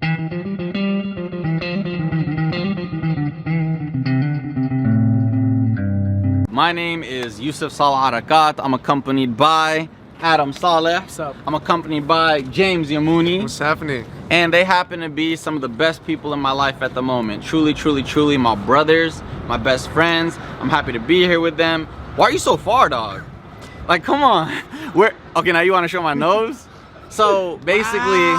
My name is Yusuf Saleh. I'm accompanied by Adam Saleh. What's up? I'm accompanied by James Yamouni. What's happening? And they happen to be some of the best people in my life at the moment. Truly, truly, truly my brothers, my best friends. I'm happy to be here with them. Why are you so far, dog? Like, come on. Okay, now you want to show my nose? So basically,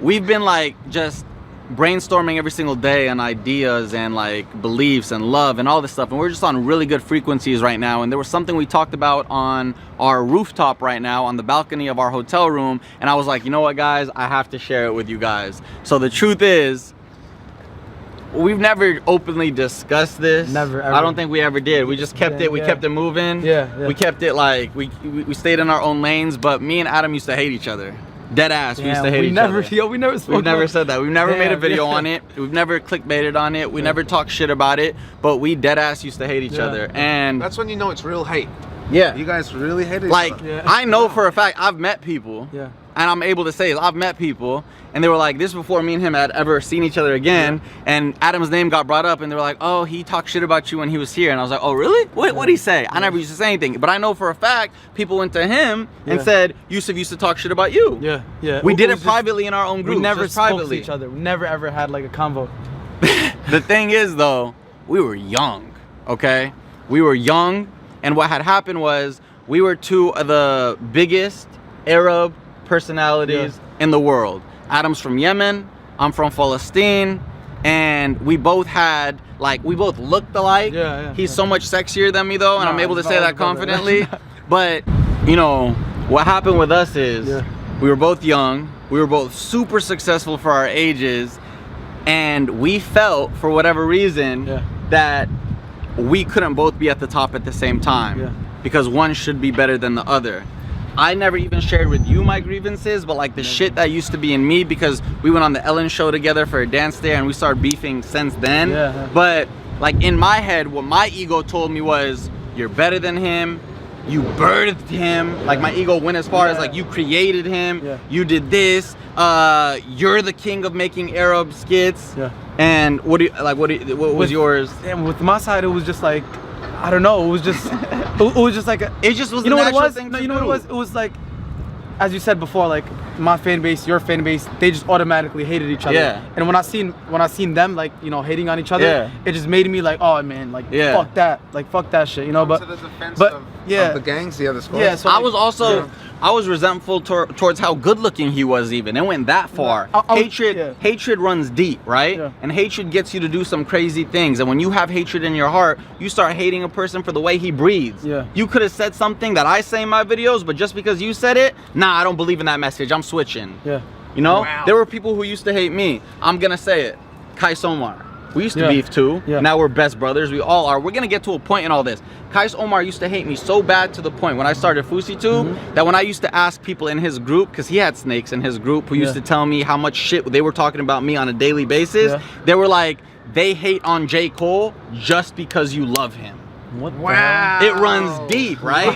we've been like just brainstorming every single day on ideas and like beliefs and love and all this stuff, and we're just on really good frequencies right now. And there was something we talked about on our rooftop right now on the balcony of our hotel room, and I was like, you know what, guys, I have to share it with you guys. So the truth is, we've never openly discussed this. Never, ever. I don't think we ever did. We just kept it. We kept it moving. Yeah. We kept it like we stayed in our own lanes. But me and Adam used to hate each other. Dead ass. We used to hate each other. We never spoke. We've never said that. We've never made a video on it. We've never clickbaited on it. We never talked shit about it. But we dead ass used to hate each other. And that's when you know it's real hate. Yeah. You guys really hate each like, other. Yeah. I know for a fact I've met people. Yeah. And I'm able to say I've met people, and they were like, this is before me and him had ever seen each other again. And Adam's name got brought up, and they were like, oh, he talked shit about you when he was here. And I was like, oh, really? What'd he say? I never used to say anything. But I know for a fact people went to him and said, Yusuf used to talk shit about you. Yeah. We did it privately in our own group. We never spoke privately to each other. We never ever had like a convo. The thing is, though, we were young, okay? We were young, and what had happened was we were two of the biggest Arab personalities in the world. Adam's from Yemen, I'm from Palestine, and we both had, like, we both looked alike. He's so much sexier than me, though, and I'm able to say that confidently. But, you know, what happened with us is we were both young, we were both super successful for our ages, and we felt, for whatever reason, that we couldn't both be at the top at the same time because one should be better than the other. I never even shared with you my grievances, but like the shit that used to be in me, because we went on the Ellen show together for a dance there and we started beefing since then. But like in my head, what my ego told me was, you're better than him, you birthed him. Like my ego went as far as like, you created him, you did this, you're the king of making Arab skits. And what was yours? And with my side, it was just like, I don't know, it was just like it just was, you know what it was? Thing no, to you know do. what it was? It was like, as you said before, like my fan base, your fan base, they just automatically hated each other. And when I seen them, like, you know, hating on each other, it just made me like, oh man, like fuck that shit, you know. But to the defense but of yeah, the gangs, the other squads. so I like, was also I was resentful towards how good looking he was. Even it went that far. Hatred runs deep, right? And hatred gets you to do some crazy things. And when you have hatred in your heart, you start hating a person for the way he breathes. You could have said something that I say in my videos, but just because you said it, nah, I don't believe in that message, I'm switching. You know, there were people who used to hate me. I'm gonna say it. Kais Omar. We used to beef too. Now we're best brothers. We all are. We're gonna get to a point in all this. Kais Omar used to hate me so bad to the point when I started Fousey too, that when I used to ask people in his group, because he had snakes in his group who used to tell me how much shit they were talking about me on a daily basis, they were like, they hate on J. Cole just because you love him. Wow. It runs deep, right?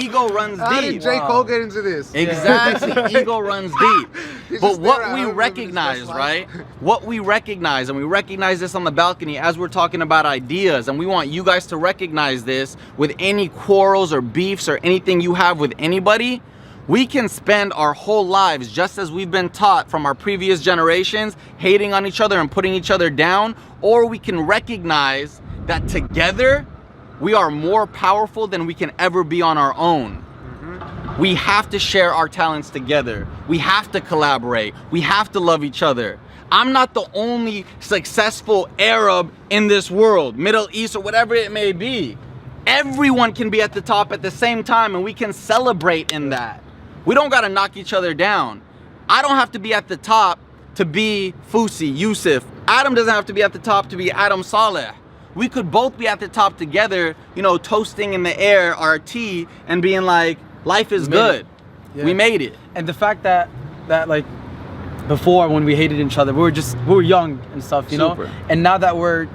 Ego runs deep. How did J. Cole get into this? Exactly. Ego runs deep. But what we recognize, right? What we recognize, and we recognize this on the balcony as we're talking about ideas, and we want you guys to recognize this with any quarrels or beefs or anything you have with anybody. We can spend our whole lives, just as we've been taught from our previous generations, hating on each other and putting each other down, or we can recognize that together we are more powerful than we can ever be on our own. We have to share our talents together. We have to collaborate. We have to love each other. I'm not the only successful Arab in this world, Middle East, or whatever it may be. Everyone can be at the top at the same time, and we can celebrate in that. We don't gotta knock each other down. I don't have to be at the top to be Fousey, Yusuf. Adam doesn't have to be at the top to be Adam Saleh. We could both be at the top together, you know, toasting in the air our tea and being like, life is good. We made it. And the fact that like before, when we hated each other, we were young and stuff, you know. And now that we're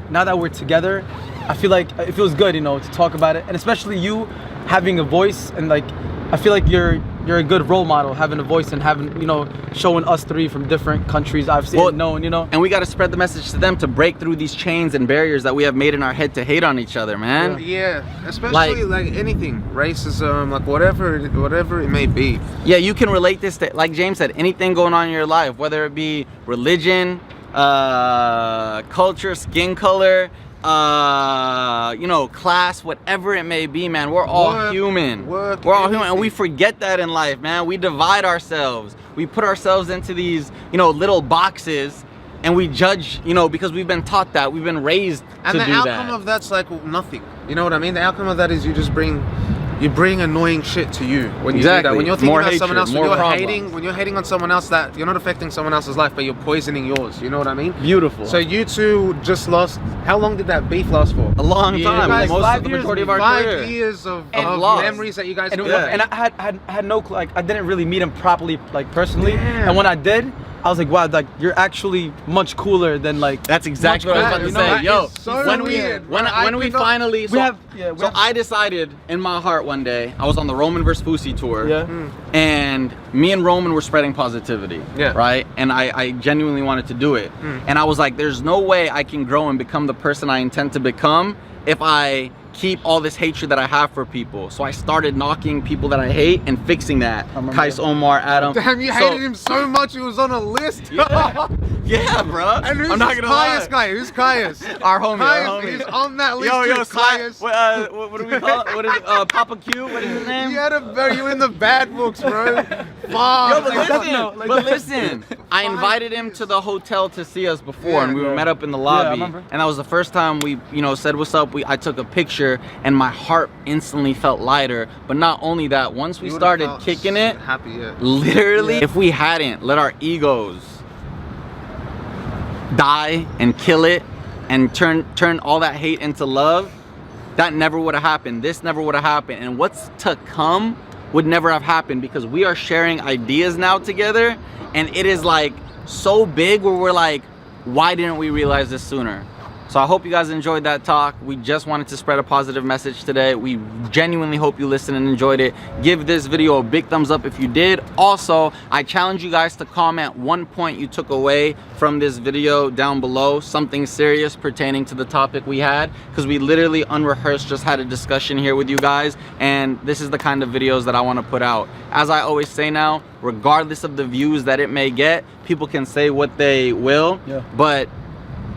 together, I feel like it feels good, you know, to talk about it. And especially you having a voice, and like I feel like you're you're a good role model, having a voice and having, you know, showing us three from different countries I've seen, known, you know. And we got to spread the message to them to break through these chains and barriers that we have made in our head to hate on each other, man. Yeah, especially like anything, racism, like whatever it may be. Yeah, you can relate this to, like James said, anything going on in your life, whether it be religion, culture, skin color, you know, class, whatever it may be, man. We're all human. We're all human, and we forget that in life, man. We divide ourselves. We put ourselves into these, you know, little boxes, and we judge, you know, because we've been taught that. We've been raised to do that. And the outcome of that's like nothing. You know what I mean? The outcome of that is you bring annoying shit to you when you do that. When you're thinking about someone else, when you're hating on someone else, that you're not affecting someone else's life, but you're poisoning yours. You know what I mean? Beautiful. So you two just lost. How long did that beef last for? A long time. Guys, most of the majority of our career. 5 years of lost. memories that you guys. And I had no clue. Like I didn't really meet him properly, like personally. And when I did, I was like, wow, like you're actually much cooler than like. That's exactly what I was about to say. Yo, so when we finally, I decided in my heart one day, I was on the Roman vs. Fousey tour, and me and Roman were spreading positivity, right? And I genuinely wanted to do it, and I was like, there's no way I can grow and become the person I intend to become if I keep all this hatred that I have for people. So I started knocking people that I hate and fixing that. Kais, Omar, Adam. Damn, you hated him so much he was on a list. Yeah, bro. And who's I'm not this gonna lie. guy? Who's Caius? Our homie. He's on that list. Yo, Caius. what do we call it? What is it? Papa Q? What is his name? You in the bad books, bro. Fuck. Yo, but listen, I invited him to the hotel to see us before, and we were met up in the lobby. And that was the first time we, you know, said what's up. I took a picture, and my heart instantly felt lighter. But not only that, once we started kicking it, literally, if we hadn't let our egos die and kill it and turn all that hate into love, that never would have happened. This never would have happened, and what's to come would never have happened, because we are sharing ideas now together, and it is like so big where we're like, why didn't we realize this sooner? So I hope you guys enjoyed that talk. We just wanted to spread a positive message today. We genuinely hope you listened and enjoyed it. Give this video a big thumbs up if you did. Also, I challenge you guys to comment one point you took away from this video down below, something serious pertaining to the topic we had, because we literally unrehearsed just had a discussion here with you guys, and this is the kind of videos that I want to put out. As I always say now, regardless of the views that it may get, people can say what they will, but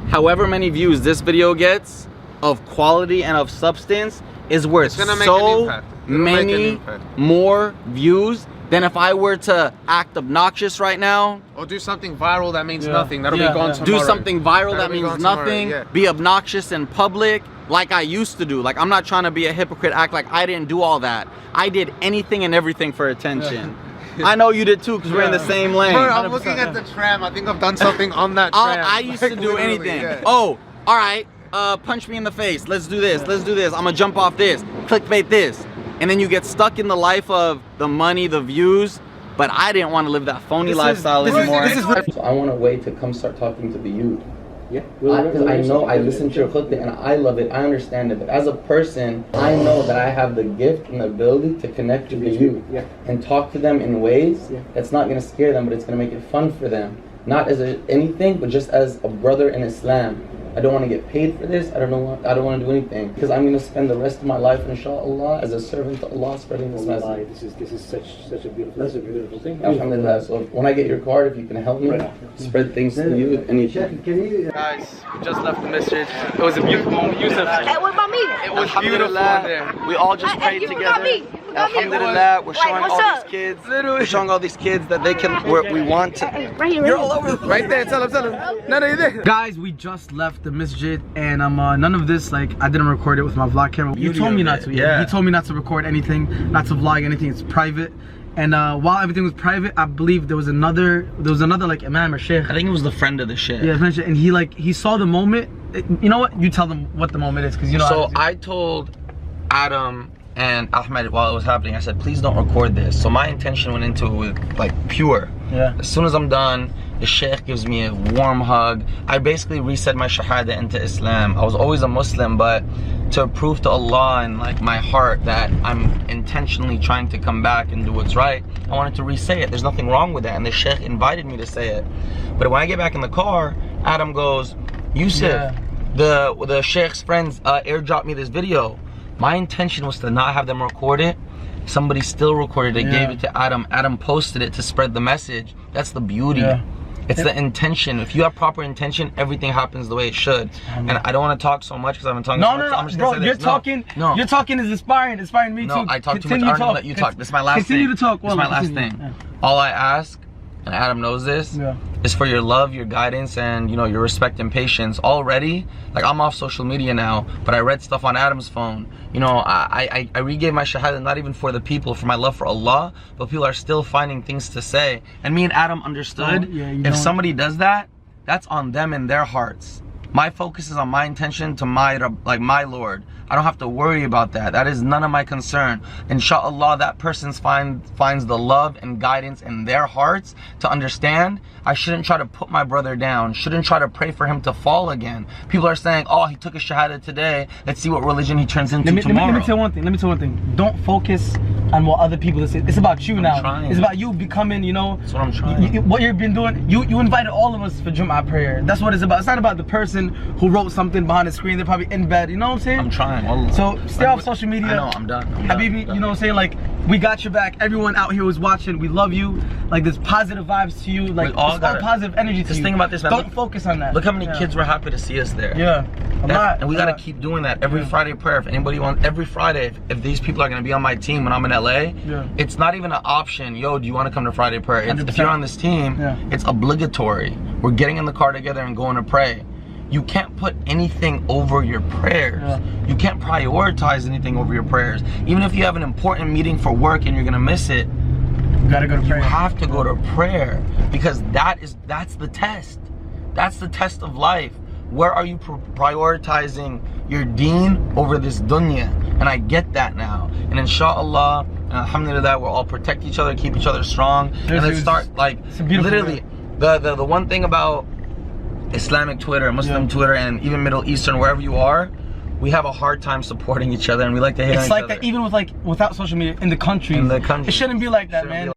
however many views this video gets of quality and of substance is worth so many more views than if I were to act obnoxious right now, or do something viral that means nothing. That'll be gone tomorrow. Do something viral that means nothing. Be obnoxious in public like I used to do. Like, I'm not trying to be a hypocrite, act like I didn't do all that. I did anything and everything for attention. I know you did too, because we're in the same lane. Bro, I'm looking at the tram. I think I've done something on that tram. I used to do anything. Oh, all right. Punch me in the face. Let's do this. Let's do this. I'm gonna jump off this. Clickbait this. And then you get stuck in the life of the money, the views. But I didn't want to live that phony lifestyle anymore. So I want a way to come start talking to the youth. Yeah, because I know I listen to your khutbah and I love it, I understand it, but as a person, I know that I have the gift and the ability to connect to the youth and talk to them in ways that's not going to scare them, but it's going to make it fun for them. Not as anything, but just as a brother in Islam. I don't want to get paid for this. I don't want to do anything, because I'm going to spend the rest of my life, inshallah, as a servant to Allah, spreading this message. This is such a beautiful thing. Alhamdulillah. So when I get your card, if you can help me spread things to you, anything. Guys, we just left the masjid. It was a beautiful moment. Yusuf. What about me? It was beautiful in there. We all just prayed together. Alhamdulillah, we're showing all these kids. We're showing all these kids that they can. We want to. Right here. You're all over the place. Right there. Tell him. No, you're there. Guys, we just left the masjid, and none of this, like, I didn't record it with my vlog camera. You told me not to. He told me not to record anything, not to vlog anything. It's private. And while everything was private, I believe there was another like imam or sheikh. I think it was the friend of the sheikh. Yeah, and he saw the moment. You know what? You tell them what the moment is, because you know. So I told Adam and Ahmed while it was happening, I said, please don't record this. So my intention went into it with like pure. Yeah. As soon as I'm done, The sheikh gives me a warm hug. I basically reset my shahada into Islam. I was always a Muslim, but to prove to Allah and like my heart that I'm intentionally trying to come back and do what's right, I wanted to re-say it. There's nothing wrong with that, and the sheikh invited me to say it. But when I get back in the car, Adam goes, Yusuf, the sheikh's friends airdropped me this video. My intention was to not have them record it. Somebody still recorded it, gave it to Adam. Adam posted it to spread the message. That's the beauty. It's the intention. If you have proper intention, everything happens the way it should. And I don't want to talk so much because I've been talking so much. No, I'm just bro, gonna say you're this. talking. No. You're talking is inspiring me too. No, I talk too much. I'm gonna let you talk. This is my last thing. Continue to talk. This is my last thing. All I ask, and Adam knows this, is for your love, your guidance, and you know, your respect and patience. Already, like I'm off social media now, but I read stuff on Adam's phone. You know, I regave my shahada not even for the people, for my love for Allah, but people are still finding things to say. And me and Adam understood, if somebody does that, that's on them and their hearts. My focus is on my intention to my Lord. I don't have to worry about that. That is none of my concern. Inshallah, that person finds the love and guidance in their hearts to understand. I shouldn't try to put my brother down. Shouldn't try to pray for him to fall again. People are saying, oh, he took a shahada today. Let's see what religion he turns into tomorrow. Let me tell you one thing. Don't focus on what other people say. It's about you now. Trying. It's about you becoming, you know. That's what I'm trying. What you've been doing. You invited all of us for Jum'ah prayer. That's what it's about. It's not about the person who wrote something behind the screen. They're probably in bed. You know what I'm saying? I'm trying. So stay off social media. I know, I'm done. Habibi, you know what I'm saying? Like, we got your back. Everyone out here who's watching, we love you. Like, there's positive vibes to you. Like, it's all positive energy to you. Just think about this, man. Don't focus on that. Look how many kids were happy to see us there. A lot. And we gotta keep doing that every Friday prayer. If anybody wants, every Friday, if these people are gonna be on my team when I'm in LA, it's not even an option. Yo, do you want to come to Friday prayer? If you're on this team, it's obligatory. We're getting in the car together and going to pray. You can't put anything over your prayers. You can't prioritize anything over your prayers. Even if you have an important meeting for work and you're gonna miss it, you gotta go to prayer. You have to go to prayer, because that's the test. That's the test of life. Where are you prioritizing your deen over this dunya? And I get that now. And inshallah, alhamdulillah, we'll all protect each other, keep each other strong. And let's start, like, literally, the one thing about Islamic Twitter, Muslim Twitter, and even Middle Eastern, wherever you are, we have a hard time supporting each other, and we like to hate on each other. It's like that even with without social media in the country. It shouldn't be like that, man.